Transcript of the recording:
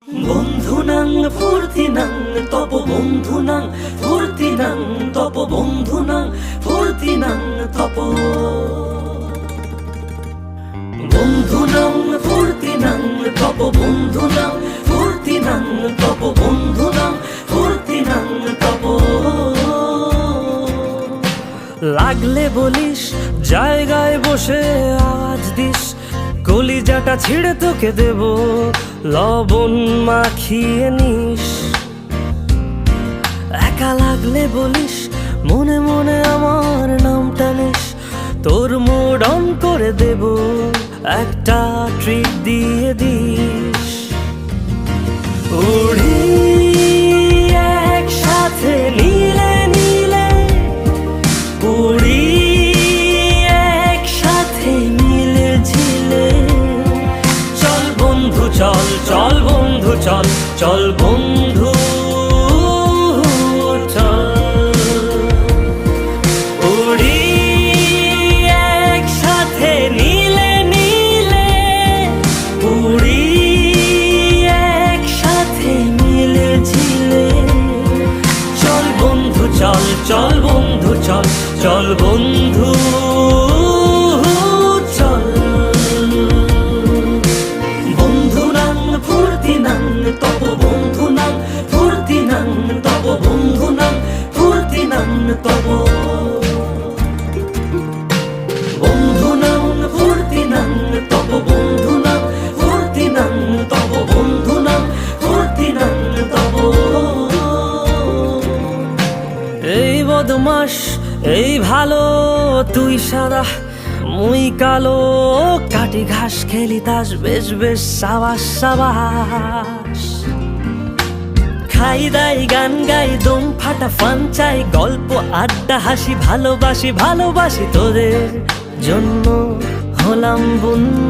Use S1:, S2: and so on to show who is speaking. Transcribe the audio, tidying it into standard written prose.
S1: বন্ধুনাং ফুর্তিনাং তপ বন্ধুনাং ফুর্তিনাং তপ বন্ধুনাং ফুর্তিনাং তপ বন্ধুনাং ফুর্তিনাং তপ বন্ধুনাং ফুর্তিনাং তপ বন্ধুনাং ফুর্তিনাং তপ। লাগলে বলিস জায়গায় বসে আওয়াজ দিস, কলিজাটা ছিঁড়ে তোকে দেব লবণ মাখিয়ে নিস। একা লাগলে বলিস মনে মনে আমার নামটা নিস, তোর মুড অন করে দেব একটা ট্রিট দিয়ে দিস। উড়ি একসাথে নীলে নীলে, উড়ি একসাথে মিলে ঝিলে। চল বন্ধু চল, চল বন্ধু চল, চল বন্ধু চল। উড়ি একসাথে নীলে নীলে, উড়ি একসাথে মিলে ঝিলে। চল বন্ধু চল, চল বন্ধু চল, চল বন্ধু চল। বন্ধুনাং ফুর্তিনাং তপ বন্ধুনাং ফুর্তিনাং তপ বন্ধুনাং ফুর্তিনাং তপ। বন্ধুনাং ফুর্তিনাং তপ বন্ধুনাং ফুর্তিনাং তপ বন্ধুনাং ফুর্তিনাং তপ। এই বদমাস এই ভালো, তুই সাদা মুই কালো, কাটি ঘাস খেলি তাস বেশ বেশ সাবাস সাবাস। খাই দাই গান গাই দম ফাটা ফান চাই, গল্প আড্ডা হাসি ভালোবাসি ভালোবাসি, তোদের জন্য হলাম বন্য।